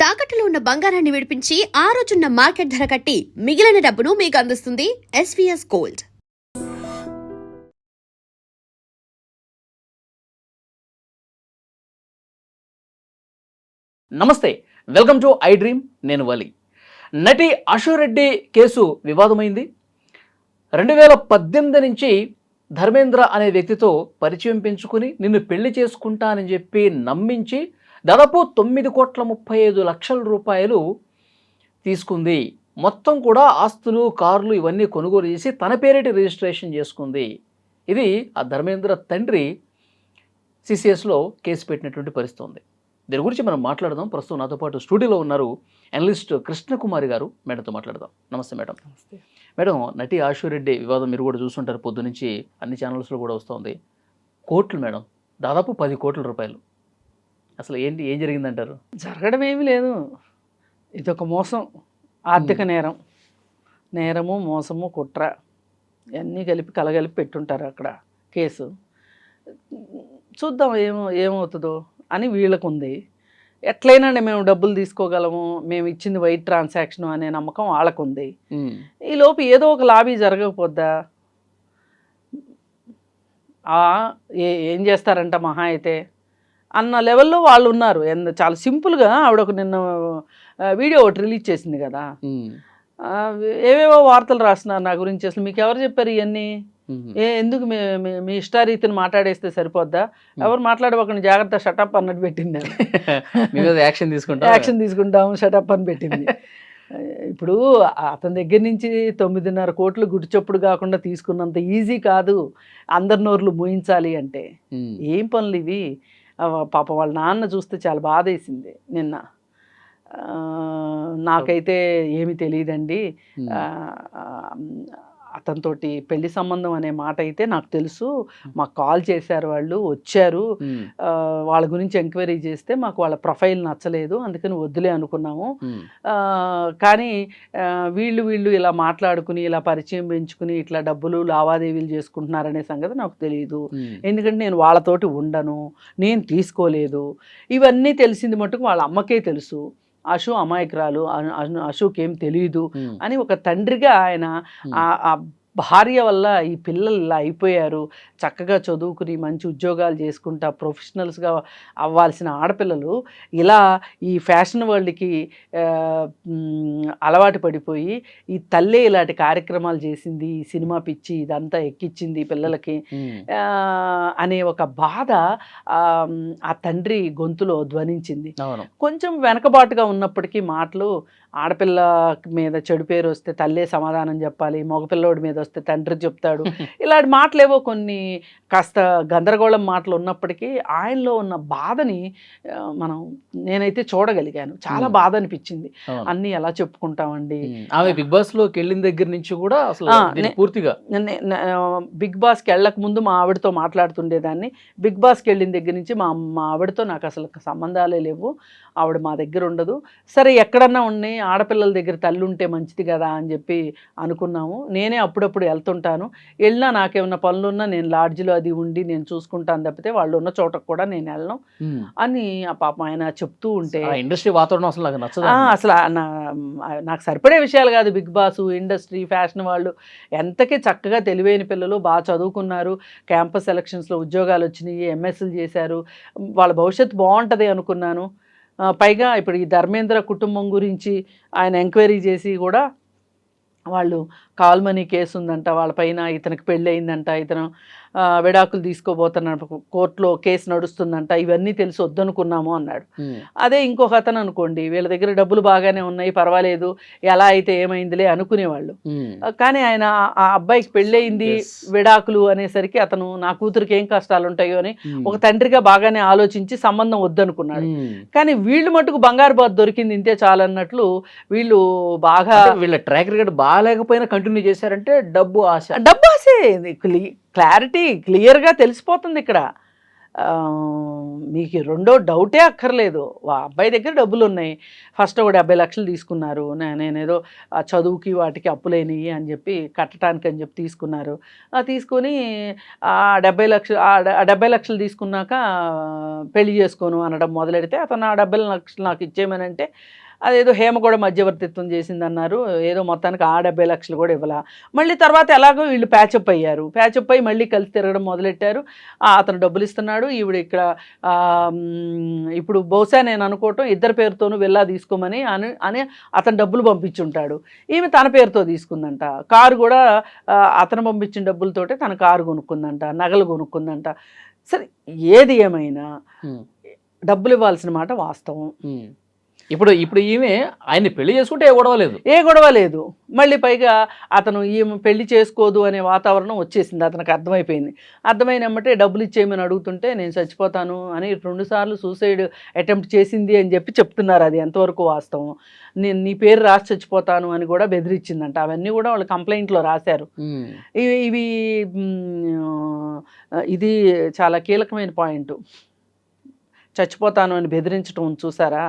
తాకట్టులో ఉన్న బంగారాన్ని విడిపించి ఆ రోజున్న మార్కెట్ ధర కట్టి మిగిలిన డబ్బును మీకు అందిస్తుంది ఎస్వీఎస్ గోల్డ్. నమస్తే, వెల్కమ్ టు ఐ డ్రీమ్. నేను వలి. నటి అశురెడ్డి కేసు వివాదమైంది. 2018 నుంచి ధర్మేంద్ర అనే వ్యక్తితో పరిచయం పెంచుకుని నిన్ను పెళ్లి చేసుకుంటానని చెప్పి నమ్మించి దాదాపు 9,35,00,000 రూపాయలు తీసుకుంది. మొత్తం కూడా ఆస్తులు, కార్లు ఇవన్నీ కొనుగోలు చేసి తన పేరిట రిజిస్ట్రేషన్ చేసుకుంది. ఇది ఆ ధర్మేంద్ర తండ్రి సిసిఎస్లో కేసు పెట్టినటువంటి పరిస్థితి ఉంది. దీని గురించి మనం మాట్లాడదాం. ప్రస్తుతం నాతో పాటు స్టూడియోలో ఉన్నారు అనలిస్ట్ కృష్ణకుమారి గారు. మేడంతో మాట్లాడదాం. నమస్తే మేడం. నమస్తే మేడం, నటి అశురెడ్డి వివాదం మీరు కూడా చూస్తుంటారు, పొద్దు నుంచి అన్ని ఛానల్స్లో కూడా వస్తుంది. కోట్లు మేడం, దాదాపు 10 కోట్ల రూపాయలు. అసలు ఏం జరిగిందంటారు? జరగడం ఏమీ లేదు. ఇదొక మోసం, ఆర్థిక నేరము, మోసము, కుట్ర ఇవన్నీ కలగలిపి పెట్టుంటారు అక్కడ కేసు. చూద్దాం ఏమవుతుందో అని వీళ్ళకు ఉంది. ఎట్లయినా మేము డబ్బులు తీసుకోగలము, మేము ఇచ్చింది వైట్ ట్రాన్సాక్షన్ అనే నమ్మకం వాళ్ళకు ఉంది. ఈలోపు ఏదో ఒక లాబీ జరగకపోద్దా? ఏం చేస్తారంట మహా అయితే అన్న లెవెల్లో వాళ్ళు ఉన్నారు. చాలా సింపుల్గా ఆవిడ ఒక నిన్న వీడియో ఒకటి రిలీజ్ చేసింది కదా, ఏవేవో వార్తలు రాస్తున్నారు నా గురించి. అసలు మీకు ఎవరు చెప్పారు ఇవన్నీ? ఎందుకు మీ ఇష్టారీతిని మాట్లాడేస్తే సరిపోద్దా? ఎవరు మాట్లాడబోకండి, జాగ్రత్త, షటప్ అన్నట్టు పెట్టింది. యాక్షన్ తీసుకుంటాము, షటప్ అని పెట్టింది. ఇప్పుడు అతని దగ్గర నుంచి 9.5 కోట్లు గుడిచప్పుడు కాకుండా తీసుకున్నంత ఈజీ కాదు అందరి నోర్లు మూయించాలి అంటే. ఏం పనులు ఇవి? పాప వాళ్ళ నాన్న చూస్తే చాలా బాధ వేసింది నిన్న. నాకైతే ఏమి తెలియదండి, అతనితోటి పెళ్లి సంబంధం అనే మాట అయితే నాకు తెలుసు, మాకు కాల్ చేశారు, వాళ్ళు వచ్చారు, వాళ్ళ గురించి ఎంక్వైరీ చేస్తే మాకు వాళ్ళ ప్రొఫైల్ నచ్చలేదు, అందుకని వద్దులే అనుకున్నాము. కానీ వీళ్ళు ఇలా మాట్లాడుకుని ఇలా పరిచయం పెంచుకుని ఇట్లా డబ్బులు లావాదేవీలు చేసుకుంటున్నారనే సంగతి నాకు తెలియదు, ఎందుకంటే నేను వాళ్ళతోటి ఉండను, నేను తీసుకోలేదు. ఇవన్నీ తెలిసింది మటుకు వాళ్ళ అమ్మకే తెలుసు. అశు అమాయకురాలు, అశుకేం తెలియదు అని ఒక తండ్రిగా ఆయన ఆ భార్య వల్ల ఈ పిల్లలు ఇలా అయిపోయారు. చక్కగా చదువుకుని మంచి ఉద్యోగాలు చేసుకుంటా ప్రొఫెషనల్స్గా అవ్వాల్సిన ఆడపిల్లలు ఇలా ఈ ఫ్యాషన్ వరల్డ్కి అలవాటు పడిపోయి ఈ తల్లే ఇలాంటి కార్యక్రమాలు చేసింది, ఈ సినిమా పిచ్చి ఇదంతా ఎక్కిచ్చింది పిల్లలకి అనే ఒక బాధ ఆ తండ్రి గొంతులో ధ్వనించింది. కొంచెం వెనకబాటుగా ఉన్నప్పటికీ మాటలు, ఆడపిల్ల మీద చెడు పేరు వస్తే తల్లే సమాధానం చెప్పాలి, మగపిల్లోడి మీద వస్తే తండ్రి చెప్తాడు, ఇలాంటి మాటలేవో కొన్ని కాస్త గందరగోళం మాటలు ఉన్నప్పటికీ ఆయనలో ఉన్న బాధని నేనైతే చూడగలిగాను. చాలా బాధ అనిపించింది. అన్నీ ఎలా చెప్పుకుంటామండి. ఆమె బిగ్ బాస్ లోకి వెళ్ళిన దగ్గర నుంచి కూడా అసలు పూర్తిగా బిగ్ బాస్కి వెళ్ళక ముందు మా ఆవిడతో మాట్లాడుతుండేదాన్ని. బిగ్ బాస్కి వెళ్ళిన దగ్గర నుంచి మా ఆవిడతో నాకు అసలు సంబంధాలే లేవు, ఆవిడ మా దగ్గర ఉండదు. సరే ఎక్కడన్నా ఉన్నాయి, ఆడపిల్లల దగ్గర తల్లి ఉంటే మంచిది కదా అని చెప్పి అనుకున్నాము. నేనే అప్పుడప్పుడు వెళ్తుంటాను, వెళ్ళినా నాకేమన్నా పనులున్నా నేను లాడ్జిలో అది ఉండి నేను చూసుకుంటాను తప్పితే వాళ్ళు ఉన్న చోటకు కూడా నేను వెళ్ళను అని ఆ పాప ఆయన చెప్తూ ఉంటే ఇండస్ట్రీ వాతావరణం అసలు నాకు నచ్చదు. అసలు నాకు సరిపడే విషయాలు కాదు. బిగ్ బాస్, ఇండస్ట్రీ, ఫ్యాషన్ వాళ్ళు ఎంతకీ చక్కగా తెలివైన పిల్లలు, బాగా చదువుకున్నారు, క్యాంపస్ సెలక్షన్స్లో ఉద్యోగాలు వచ్చినాయి, ఎంఎస్లు చేశారు, వాళ్ళ భవిష్యత్తు బాగుంటుంది అనుకున్నాను. పైగా ఇప్పుడు ఈ ధర్మేంద్ర కుటుంబం గురించి ఆయన ఎంక్వైరీ చేసి కూడా వాళ్ళు కాల్మనీ కేసు ఉందంట వాళ్ళపైన, ఇతనికి పెళ్ళి అయిందంట, ఇతను విడాకులు తీసుకోబోతున్న కోర్టులో కేసు నడుస్తుందంట, ఇవన్నీ తెలిసి వద్దనుకున్నాము అన్నాడు. అదే ఇంకొక అతను అనుకోండి, వీళ్ళ దగ్గర డబ్బులు బాగానే ఉన్నాయి, పర్వాలేదు, ఎలా అయితే ఏమైందిలే అనుకునేవాళ్ళు. కానీ ఆయన ఆ అబ్బాయికి పెళ్ళయింది, విడాకులు అనేసరికి అతను నా కూతురికి ఏం కష్టాలు ఉంటాయో అని ఒక తండ్రిగా బాగానే ఆలోచించి సంబంధం వద్దనుకున్నాడు. కానీ వీళ్ళు మటుకు బంగారు బాత్ దొరికింది ఇంతే చాలన్నట్లు వీళ్ళు బాగా, వీళ్ళ ట్రాక్ రికార్డ్ బాగాలేకపోయినా కంటిన్యూ చేశారంటే డబ్బు ఆశే. క్లారిటీ క్లియర్గా తెలిసిపోతుంది ఇక్కడ. మీకు రెండో డౌటే అక్కర్లేదు, ఆ అబ్బాయి దగ్గర డబ్బులు ఉన్నాయి. ఫస్ట్ ఒక 70 లక్షలు తీసుకున్నారు, నేనేదో ఆ చదువుకి వాటికి అప్పులేనివి అని చెప్పి కట్టడానికి అని చెప్పి తీసుకున్నారు. తీసుకొని ఆ 70 లక్షలు తీసుకున్నాక పెళ్లి చేసుకోను అనడం మొదలెడితే అతను ఆ 70 లక్షలు నాకు ఇచ్చేయమనంటే అదేదో హేమ కూడా మధ్యవర్తిత్వం చేసిందన్నారు. ఏదో మొత్తానికి ఆ 70 లక్షలు కూడా ఇవ్వాల. మళ్ళీ తర్వాత ఎలాగో వీళ్ళు ప్యాచప్ అయ్యారు. ప్యాచప్ అయ్యి మళ్ళీ కలిసి తిరగడం మొదలెట్టారు. అతను డబ్బులు ఇస్తున్నాడు, ఈవిడ ఇక్కడ ఇప్పుడు బహుశా నేను అనుకోవటం ఇద్దరి పేరుతోనూ వెళ్ళా తీసుకోమని అని అతను డబ్బులు పంపించుంటాడు. ఈమె తన పేరుతో తీసుకుందంట. కారు కూడా అతను పంపించిన డబ్బులతోటే తన కారు కొనుక్కుందంట, నగలు కొనుక్కుందంట. సరే ఏది ఏమైనా డబ్బులు ఇవ్వాల్సిన మాట వాస్తవం. ఇప్పుడు ఈమె ఆయన్ని పెళ్లి చేసుకుంటే ఏ గొడవ లేదు. మళ్ళీ పైగా అతను ఈమె పెళ్లి చేసుకోదు అనే వాతావరణం వచ్చేసింది, అతనికి అర్థమైపోయింది. అర్థమైనమ్మటే డబ్బులు ఇచ్చేయమని అడుగుతుంటే నేను చచ్చిపోతాను అని 2 సార్లు సూసైడ్ అటెంప్ట్ చేసింది అని చెప్పి చెప్తున్నారు. అది ఎంతవరకు వాస్తవం? నేను నీ పేరు రాసి చచ్చిపోతాను అని కూడా బెదిరించిందంట. అవన్నీ కూడా వాళ్ళు కంప్లైంట్లో రాశారు. ఇది చాలా కీలకమైన పాయింట్. చచ్చిపోతాను అని బెదిరించడం చూసారా,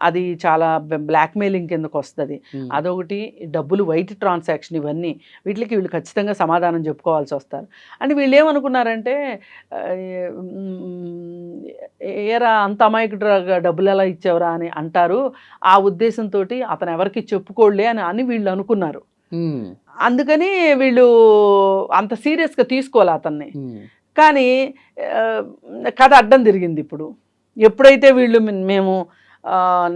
అది చాలా బ్లాక్మెయిలింగ్ కిందకు వస్తుంది. అదొకటి. డబ్బులు వైట్ ట్రాన్సాక్షన్, ఇవన్నీ వీళ్ళు ఖచ్చితంగా సమాధానం చెప్పుకోవాల్సి వస్తారు. అంటే వీళ్ళు ఏమనుకున్నారంటే ఏరా అంత అమాయకుడుగా డబ్బులు ఎలా ఇచ్చేవరా అని అంటారు, ఆ ఉద్దేశంతో అతను ఎవరికి చెప్పుకోలే అని వీళ్ళు అనుకున్నారు. అందుకని వీళ్ళు అంత సీరియస్గా తీసుకోవాలి అతన్ని. కానీ కథ అడ్డం తిరిగింది. ఇప్పుడు ఎప్పుడైతే వీళ్ళు మేము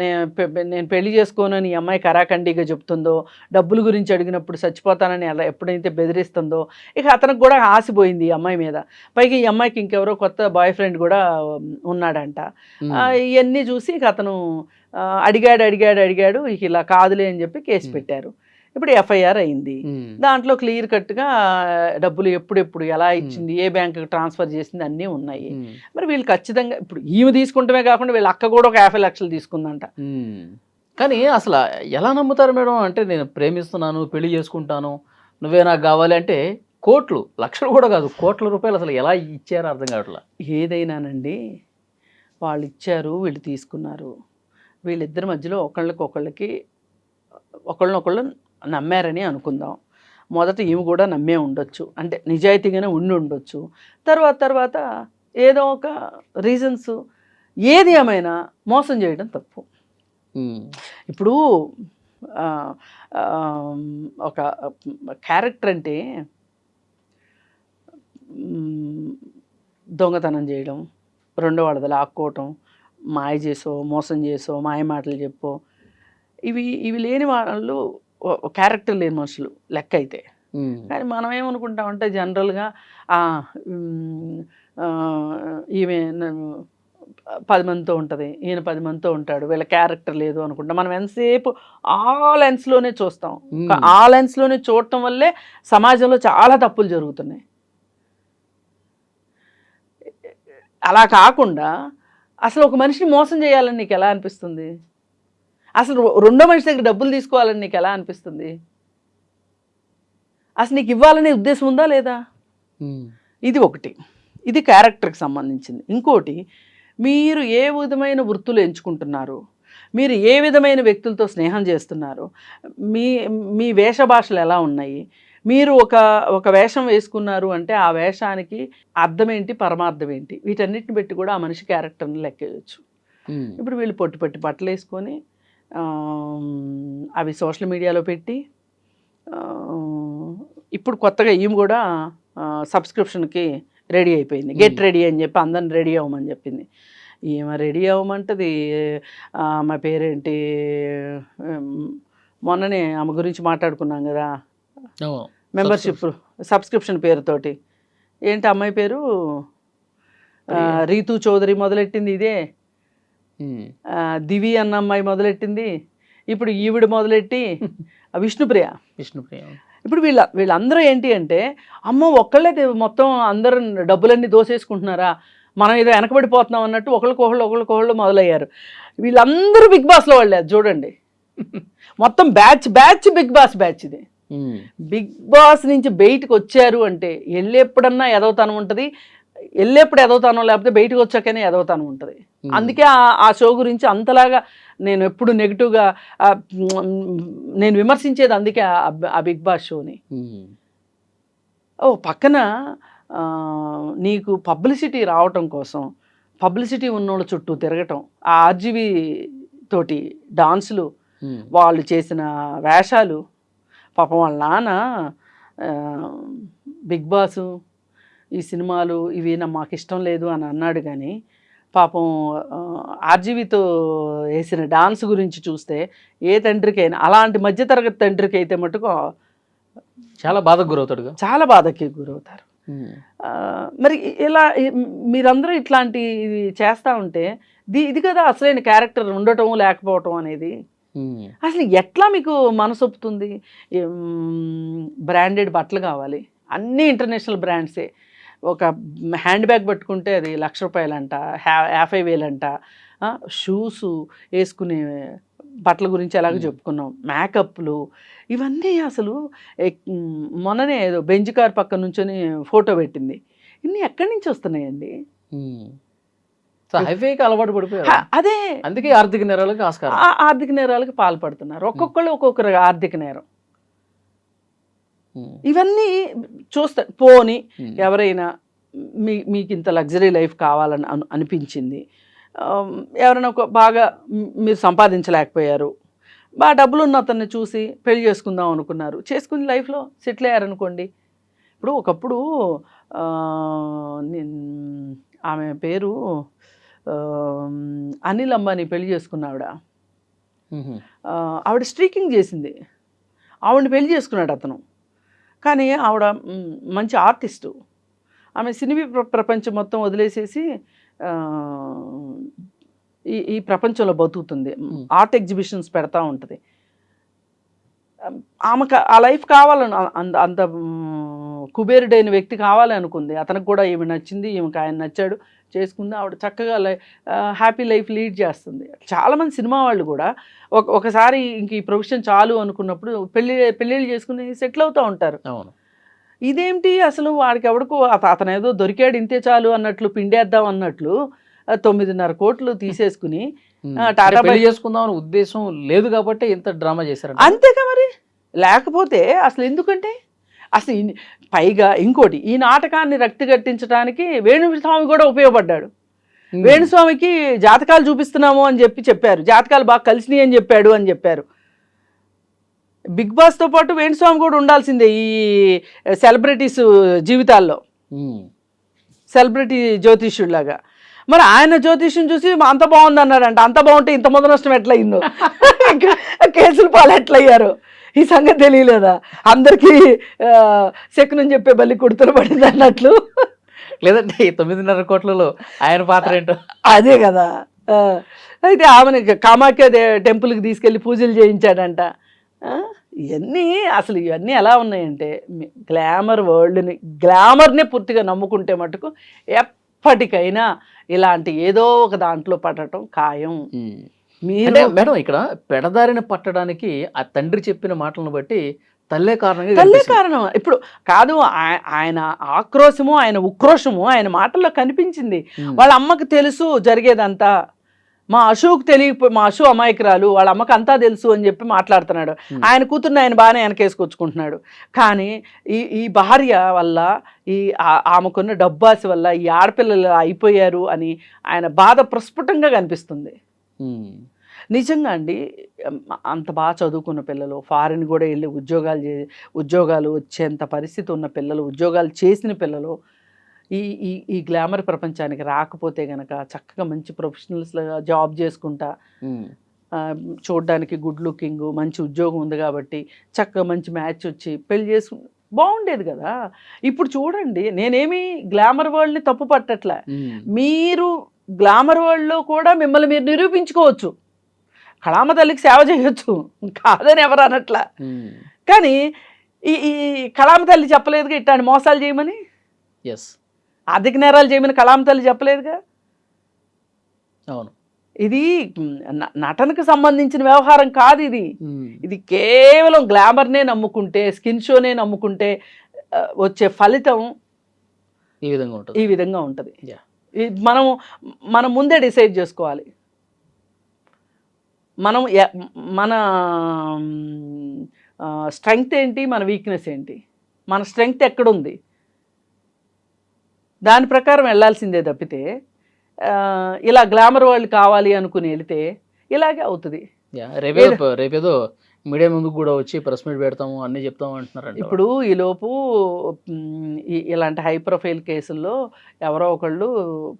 నేను పెళ్లి చేసుకోనని ఈ అమ్మాయి కరాఖండిగా చెప్తుందో, డబ్బుల గురించి అడిగినప్పుడు చచ్చిపోతానని అలా ఎప్పుడైతే బెదిరిస్తుందో, ఇక అతనికి కూడా ఆశపోయింది ఈ అమ్మాయి మీద. పైగా ఈ అమ్మాయికి ఇంకెవరో కొత్త బాయ్ ఫ్రెండ్ కూడా ఉన్నాడంట. ఇవన్నీ చూసి ఇక అతను అడిగాడు. ఇక ఇలా కాదులే అని చెప్పి కేసు పెట్టారు. ఇప్పుడు ఎఫ్ఐఆర్ అయింది. దాంట్లో క్లియర్ కట్గా డబ్బులు ఎప్పుడెప్పుడు ఎలా ఇచ్చింది, ఏ బ్యాంకుకి ట్రాన్స్ఫర్ చేసింది అన్నీ ఉన్నాయి. మరి వీళ్ళు ఖచ్చితంగా ఇప్పుడు ఈమె తీసుకుంటమే కాకుండా వీళ్ళ అక్క కూడా ఒక 50 లక్షలు తీసుకుందంట. కానీ అసలు ఎలా నమ్ముతారు మేడం? అంటే నేను ప్రేమిస్తున్నాను, పెళ్లి చేసుకుంటాను, నువ్వే నాకు కావాలి అంటే కోట్లు, లక్షలు కూడా కాదు, కోట్ల రూపాయలు అసలు ఎలా ఇచ్చారో అర్థం కావట్లా. ఏదైనానండి, వాళ్ళు ఇచ్చారు, వీళ్ళు తీసుకున్నారు. వీళ్ళిద్దరి మధ్యలో ఒకళ్ళకి ఒకళ్ళనొకళ్ళు నమ్మారని అనుకుందాం. మొదట ఈమె కూడా నమ్మే ఉండొచ్చు, అంటే నిజాయితీగానే ఉండొచ్చు. తర్వాత ఏదో ఒక రీజన్స్, ఏది ఏమైనా మోసం చేయడం తప్పు. ఇప్పుడు ఒక క్యారెక్టర్ అంటే దొంగతనం చేయడం, రెండో వాళ్ళది లాక్కోవటం, మాయ చేసో, మోసం చేసో, మాయ మాటలు చెప్పో, ఇవి లేని వాళ్ళు క్యారెక్టర్ లేని మనుషులు లెక్క అయితే. కానీ మనం ఏమనుకుంటామంటే జనరల్గా ఈమె 10 మందితో ఉంటుంది, ఈయన 10 మందితో ఉంటాడు, వీళ్ళ క్యారెక్టర్ లేదు అనుకుంటాం. మనం ఎంతసేపు ఆ లెన్స్లోనే చూస్తాం. ఆ లెన్స్లోనే చూడటం వల్లే సమాజంలో చాలా తప్పులు జరుగుతున్నాయి. అలా కాకుండా అసలు ఒక మనిషిని మోసం చేయాలని నీకు ఎలా అనిపిస్తుంది? అసలు రెండో మనిషి దగ్గర డబ్బులు తీసుకోవాలని నీకు ఎలా అనిపిస్తుంది? అసలు నీకు ఇవ్వాలనే ఉద్దేశం ఉందా లేదా? ఇది ఒకటి. ఇది క్యారెక్టర్కి సంబంధించింది. ఇంకోటి, మీరు ఏ విధమైన వృత్తులు ఎంచుకుంటున్నారు, మీరు ఏ విధమైన వ్యక్తులతో స్నేహం చేస్తున్నారు, మీ వేషభాషలు ఎలా ఉన్నాయి, మీరు ఒక వేషం వేసుకున్నారు అంటే ఆ వేషానికి అర్థం ఏంటి, పరమార్థం ఏంటి, వీటన్నిటిని బట్టి కూడా ఆ మనిషి క్యారెక్టర్ని లెక్కేయచ్చు. ఇప్పుడు వీళ్ళు పొట్టి బట్టలు వేసుకొని అవి సోషల్ మీడియాలో పెట్టి, ఇప్పుడు కొత్తగా ఈమె కూడా సబ్స్క్రిప్షన్కి రెడీ అయిపోయింది. గెట్ రెడీ అని చెప్పి అందరిని రెడీ అవ్వమని చెప్పింది. ఈమె రెడీ అవ్వమంటది. మా పేరేంటి, మొన్ననే ఆమె గురించి మాట్లాడుకున్నాం కదా, మెంబర్షిప్ సబ్స్క్రిప్షన్ పేరుతోటి. ఏంటి అమ్మాయి పేరు? రీతూ చౌదరి మొదలెట్టింది ఇదే. దివి అన్న అమ్మాయి మొదలెట్టింది. ఇప్పుడు ఈవిడ మొదలెట్టి విష్ణుప్రియ. ఇప్పుడు వీళ్ళందరూ ఏంటి అంటే, అమ్మో ఒక్కళ్ళే మొత్తం అందరూ డబ్బులన్నీ దోసేసుకుంటున్నారా, మనం ఏదో వెనకబడిపోతున్నాం అన్నట్టు ఒకళ్ళకొకళ్ళు మొదలయ్యారు. వీళ్ళందరూ బిగ్ బాస్లో వాళ్ళే. చూడండి, మొత్తం బ్యాచ్ బిగ్ బాస్ బ్యాచ్ ఇది. బిగ్ బాస్ నుంచి బయటకు వచ్చారు అంటే ఎప్పుడన్నా ఎదవతనం ఉంటుంది, వెళ్ళేప్పుడు ఎదవుతానో లేకపోతే బయటకు వచ్చాకనే ఎదవుతాను ఉంటుంది. అందుకే ఆ షో గురించి అంతలాగా నేను ఎప్పుడు నెగిటివ్గా నేను విమర్శించేది, అందుకే ఆ బిగ్ బాస్ షోని. పక్కన నీకు పబ్లిసిటీ రావటం కోసం పబ్లిసిటీ ఉన్నోళ్ళ చుట్టూ తిరగటం, ఆ ఆర్జీవి తోటి డాన్సులు, వాళ్ళు చేసిన వేషాలు, పాపం వాళ్ళ నాన్న బిగ్ బాసు ఈ సినిమాలు ఇవి మాకు ఇష్టం లేదు అని అన్నాడు. కానీ పాపం ఆర్జీవితో వేసిన డాన్స్ గురించి చూస్తే ఏ తండ్రికైనా, అలాంటి మధ్యతరగతి తండ్రికి అయితే మటుకు చాలా బాధకు గురవుతాడుగా, చాలా బాధకి గురవుతారు. మరి ఇలా మీరందరూ ఇట్లాంటి చేస్తూ ఉంటే ఇది కదా అసలైన క్యారెక్టర్ ఉండటం లేకపోవటం అనేది. అసలు ఎట్లా మీకు మనసొప్పుతుంది? బ్రాండెడ్ బట్టలు కావాలి, అన్నీ ఇంటర్నేషనల్ బ్రాండ్సే. ఒక హ్యాండ్ బ్యాగ్ పట్టుకుంటే అది ₹1,00,000 అంట, 50,000 అంట. షూసు వేసుకునే బట్టల గురించి ఎలాగో చెప్పుకున్నాం, మేకప్లు, ఇవన్నీ అసలు మొన్ననే ఏదో బెంజ్ కార్ పక్కన నుంచొని ఫోటో పెట్టింది. ఇన్ని ఎక్కడి నుంచి వస్తున్నాయండి? హైవేకి అలవాటు పడిపోయారు. అదే, అందుకే ఆర్థిక నేరాలకు ఆస్కారం. ఆర్థిక నేరాలకు పాల్పడుతున్నారు. ఒక్కొక్కళ్ళు ఒక్కొక్కరు ఆర్థిక నేరం. ఇవన్నీ చూస్తే పోని ఎవరైనా మీకు ఇంత లగ్జరీ లైఫ్ కావాలని అనిపించింది, ఎవరైనా ఒక బాగా మీరు సంపాదించలేకపోయారు, బాగా డబ్బులు ఉన్న అతన్ని చూసి పెళ్లి చేసుకుందాం అనుకున్నారు, చేసుకుని లైఫ్లో సెటిల్ అయ్యారనుకోండి. ఇప్పుడు ఒకప్పుడు ఆమె పేరు అనిల్ అంబానీ పెళ్లి చేసుకున్న ఆవిడ స్ట్రీకింగ్ చేసింది, ఆవిడని పెళ్లి చేసుకున్నాడు అతను. కానీ ఆవిడ మంచి ఆర్టిస్టు, ఆమె సినిమా ప్రపంచం మొత్తం వదిలేసేసి ఈ ప్రపంచంలో బతుకుతుంది, ఆర్ట్ ఎగ్జిబిషన్స్ పెడతా ఉంటుంది. ఆమెకు ఆ లైఫ్ కావాలని, అంత కుబేరుడైన వ్యక్తి కావాలి అనుకుంది. అతనికి కూడా ఈమె నచ్చింది, ఈమెకు ఆయన నచ్చాడు, చేసుకుంది. ఆవిడ చక్కగా హ్యాపీ లైఫ్ లీడ్ చేస్తుంది. చాలామంది సినిమా వాళ్ళు కూడా ఒకసారి ఇంక ఈ ప్రొఫెషన్ చాలు అనుకున్నప్పుడు పెళ్ళిళ్ళు చేసుకుని సెటిల్ అవుతూ ఉంటారు. అవును. ఇదేంటి అసలు వాడికి ఎవడికో అతను ఏదో దొరికాడు ఇంతే చాలు అన్నట్లు, పిండేద్దాం అన్నట్లు 9.5 కోట్లు తీసేసుకుని టాటా పెళ్లి చేసుకుందాం అనే ఉద్దేశం లేదు కాబట్టి ఇంత డ్రామా చేశారు. అంతేగా మరి, లేకపోతే అసలు ఎందుకంటే అసలు పైగా ఇంకోటి, ఈ నాటకాన్ని రక్తి కట్టించడానికి వేణుస్వామి కూడా ఉపయోగపడ్డాడు. వేణుస్వామికి జాతకాలు చూపిస్తున్నాము అని చెప్పారు, జాతకాలు బాగా కలిసినాయి అని చెప్పారు. బిగ్ బాస్తో పాటు వేణుస్వామి కూడా ఉండాల్సిందే ఈ సెలబ్రిటీస్ జీవితాల్లో, సెలబ్రిటీ జ్యోతిష్యుడిలాగా. మరి ఆయన జ్యోతిష్యం చూసి అంత బాగుంది అన్నాడంట. అంత బాగుంటే ఇంత మొదటి నష్టం ఎట్లయిందో, కేసులు పాలు ఎట్లయ్యారు, ఈ సంగతి తెలియలేదా? అందరికీ శకునం చెప్పే బల్లి కుడుతులు పడింది అన్నట్లు. లేదంటే 9.5 కోట్లలో ఆయన పాత్ర ఏంటో అదే కదా. అయితే ఆమెను కామాఖ్య టెంపుల్కి తీసుకెళ్ళి పూజలు చేయించాడంట. ఇవన్నీ ఎలా ఉన్నాయంటే, గ్లామర్ వరల్డ్ని, గ్లామర్నే పూర్తిగా నమ్ముకుంటే మటుకు ఎప్పటికైనా ఇలాంటి ఏదో ఒక దాంట్లో పడటం ఖాయం. మేడం ఇక్కడ పెడదారిని పట్టడానికి ఆ తండ్రి చెప్పిన మాటలను బట్టి తల్లే కారణం. ఇప్పుడు కాదు, ఆయన ఆక్రోశము, ఆయన ఉక్రోషము ఆయన మాటల్లో కనిపించింది. వాళ్ళ అమ్మకి తెలుసు జరిగేదంతా, మా అశోక్ తెలియకపోయి, మా అశు అమాయకురాలు, వాళ్ళ అమ్మకి అంతా తెలుసు అని చెప్పి మాట్లాడుతున్నాడు. ఆయన కూతుర్ని ఆయన బాగానే వెనకేసుకొచ్చుకుంటున్నాడు. కానీ ఈ భార్య వల్ల, ఆమెకున్న డబ్బాసి వల్ల ఈ ఆడపిల్లలు అయిపోయారు అని ఆయన బాధ ప్రస్ఫుటంగా కనిపిస్తుంది. నిజంగా అండి, అంత బాగా చదువుకున్న పిల్లలు, ఫారిన్ కూడా వెళ్ళి ఉద్యోగాలు వచ్చేంత పరిస్థితి ఉన్న పిల్లలు, ఉద్యోగాలు చేసిన పిల్లలు ఈ గ్లామర్ ప్రపంచానికి రాకపోతే గనక చక్కగా మంచి ప్రొఫెషనల్స్గా జాబ్ చేసుకుంటా, చూడడానికి గుడ్ లుకింగ్, మంచి ఉద్యోగం ఉంది కాబట్టి చక్కగా మంచి మ్యాచ్ వచ్చి పెళ్లి చేసుకుంటే బాగుండేది కదా. ఇప్పుడు చూడండి, నేనేమి గ్లామర్ వరల్డ్ని తప్పు పట్టట్లే, మీరు గ్లామర్ వరల్డ్లో కూడా మిమ్మల్ని మీరు నిరూపించుకోవచ్చు, కళామ తల్లికి సేవ చేయొచ్చు, కాదని ఎవరు అనట్లా. కానీ ఈ కళామ తల్లి చెప్పలేదుగా ఇట్లాంటి మోసాలు చేయమని, ఆర్థిక నేరాలు చేయమని కళామ తల్లి చెప్పలేదుగా. అవును, ఇది నటనకు సంబంధించిన వ్యవహారం కాదు. ఇది కేవలం గ్లామర్నే నమ్ముకుంటే, స్కిన్ షోనే నమ్ముకుంటే వచ్చే ఫలితం ఈ విధంగా ఉంటుంది. ఈ విధంగా ఉంటుంది. Yeah. మనం ముందే డిసైడ్ చేసుకోవాలి. మనం మన స్ట్రెంగ్త్ ఏంటి, మన వీక్నెస్ ఏంటి, మన స్ట్రెంగ్త్ ఎక్కడుంది, దాని ప్రకారం వెళ్ళాల్సిందే తప్పితే ఇలా గ్లామర్ వాళ్ళు కావాలి అనుకుని వెళితే ఇలాగే అవుతుంది. రేపేదో మీడియా ముందుకు కూడా వచ్చి ప్రెస్ మీట్ పెడతాము అన్నీ చెప్తాము అంటున్నారండి. ఇప్పుడు ఈలోపు ఇలాంటి హై ప్రొఫైల్ కేసుల్లో ఎవరో ఒకళ్ళు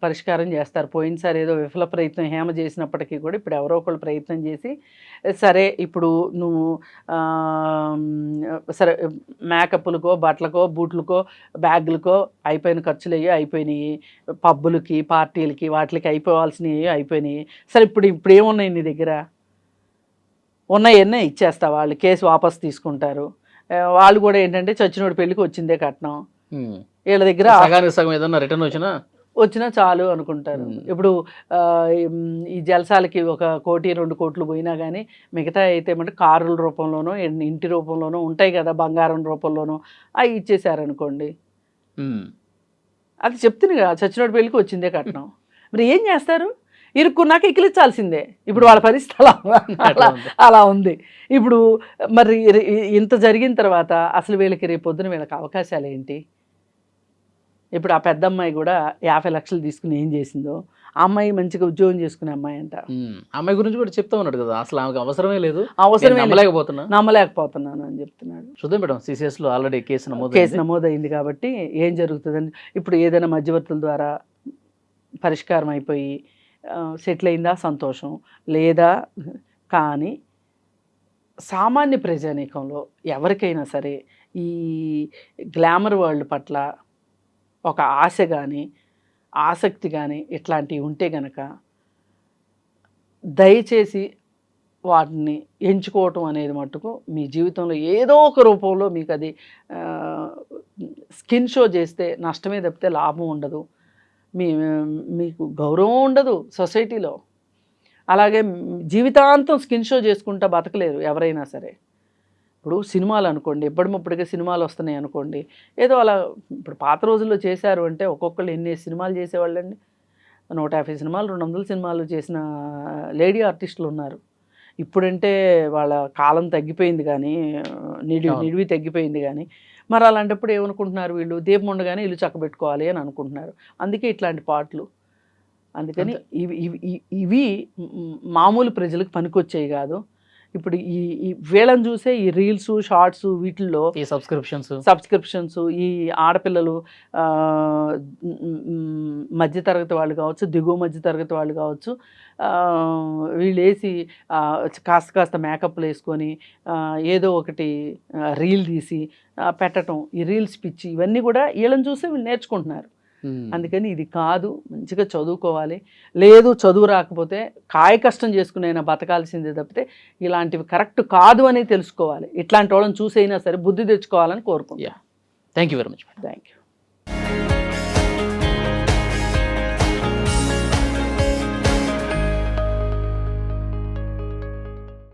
పరిష్కారం చేస్తారు. పోయినసారి ఏదో విఫల ప్రయత్నం హేమ చేసినప్పటికీ కూడా ఇప్పుడు ఎవరో ఒకళ్ళు ప్రయత్నం చేసి సరే ఇప్పుడు నువ్వు సరే మేకప్లకో బట్టలకో బూట్లకో బ్యాగులకో అయిపోయిన ఖర్చులు అయిపోయినాయి, పబ్బులకి పార్టీలకి వాటికి అయిపోవాల్సినవి అయిపోయినాయి. సరే ఇప్పుడు ఏమున్నాయి నీ దగ్గర? ఉన్నాయన్నీ ఇచ్చేస్తా, వాళ్ళు కేసు వాపస్ తీసుకుంటారు. వాళ్ళు కూడా ఏంటంటే చచ్చినోడి పెళ్ళికి వచ్చిందే కట్నం, వీళ్ళ దగ్గర సగం ఏదన్నా రిటర్న్ వచ్చినా చాలు అనుకుంటారు. ఇప్పుడు ఈ జలసాలకి 1 కోటి 2 కోట్లు పోయినా కానీ మిగతా అయితే ఏమంటే కారుల రూపంలోనో ఇంటి రూపంలోనో ఉంటాయి కదా, బంగారం రూపంలోనో అవి ఇచ్చేసారనుకోండి. అది చెప్తుంది కదా, చచ్చినోడి పెళ్ళికి వచ్చిందే కట్నం. మరి ఏం చేస్తారు? ఇరుక్కున్నాక ఇకిలించాల్సిందే. ఇప్పుడు వాళ్ళ పరిస్థితి అలా ఉంది. ఇప్పుడు మరి ఇంత జరిగిన తర్వాత అసలు వీళ్ళకి రేపొద్దున వీళ్ళకి అవకాశాలు ఏంటి? ఇప్పుడు ఆ పెద్ద అమ్మాయి కూడా 50 లక్షలు తీసుకుని ఏం చేసిందో, ఆ అమ్మాయి మంచిగా ఉద్యోగం చేసుకునే అమ్మాయి అంట. అమ్మాయి గురించి కూడా చెప్తా ఉన్నాడు కదా, అసలు ఆమెకు అవసరమే లేదు, నమ్మలేకపోతున్నాను అని చెప్తున్నాడు. చూద్దాం మేడం, CCS లో ఆల్రెడీ కేసు నమోదైంది కాబట్టి ఏం జరుగుతుందని ఇప్పుడు ఏదైనా మధ్యవర్తుల ద్వారా పరిష్కారం అయిపోయి సెటిల్ అయిందా సంతోషం, లేదా కానీ సామాన్య ప్రజానీకంలో ఎవరికైనా సరే ఈ గ్లామర్ వరల్డ్ పట్ల ఒక ఆశ కానీ ఆసక్తి కానీ ఇట్లాంటివి ఉంటే గనక దయచేసి వాటిని ఎంచుకోవటం అనేది మట్టుకు మీ జీవితంలో ఏదో ఒక రూపంలో మీకు అది స్కిన్ షో చేస్తే నష్టమే తప్పితే లాభం ఉండదు, మీకు గౌరవం ఉండదు సొసైటీలో. అలాగే జీవితాంతం స్కిన్ షో చేసుకుంటా బతకలేరు ఎవరైనా సరే. ఇప్పుడు సినిమాలు అనుకోండి, ఎప్పటికప్పుడుగా సినిమాలు వస్తున్నాయి అనుకోండి, ఏదో అలా ఇప్పుడు పాత రోజుల్లో చేశారు అంటే ఒక్కొక్కళ్ళు ఎన్ని సినిమాలు చేసేవాళ్ళండి. 150 సినిమాలు 200 సినిమాలు చేసిన లేడీ ఆర్టిస్టులు ఉన్నారు. ఇప్పుడంటే వాళ్ళ కాలం తగ్గిపోయింది కానీ నిడివి తగ్గిపోయింది కానీ మరి అలాంటప్పుడు ఏమనుకుంటున్నారు, వీళ్ళు దీపం ఉండగానే ఇల్లు చక్కబెట్టుకోవాలి అని అనుకుంటున్నారు. అందుకే ఇట్లాంటి పాటలు. అందుకని ఇవి మామూలు ప్రజలకు పనికొచ్చేవి కాదు. ఇప్పుడు ఈ వీళ్ళని చూసే ఈ రీల్స్ షార్ట్స్ వీటిల్లో ఈ సబ్స్క్రిప్షన్స్ ఈ ఆడపిల్లలు మధ్యతరగతి వాళ్ళు కావచ్చు, దిగువ మధ్యతరగతి వాళ్ళు కావచ్చు, వీళ్ళు వేసి కాస్త మేకప్లు వేసుకొని ఏదో ఒకటి రీల్ తీసి పెట్టడం, ఈ రీల్స్ పిచ్చి ఇవన్నీ కూడా వీళ్ళని చూసి వీళ్ళు నేర్చుకుంటున్నారు. అందుకని ఇది కాదు, మంచిగా చదువుకోవాలి. లేదు చదువు రాకపోతే కాయ కష్టం చేసుకునైనా బతకాల్సిందే తప్పితే ఇలాంటివి కరెక్ట్ కాదు అని తెలుసుకోవాలి. ఇట్లాంటి వాళ్ళని చూసైనా సరే బుద్ధి తెచ్చుకోవాలని కోరుకుంటున్నాను. Thank you very much. Thank you.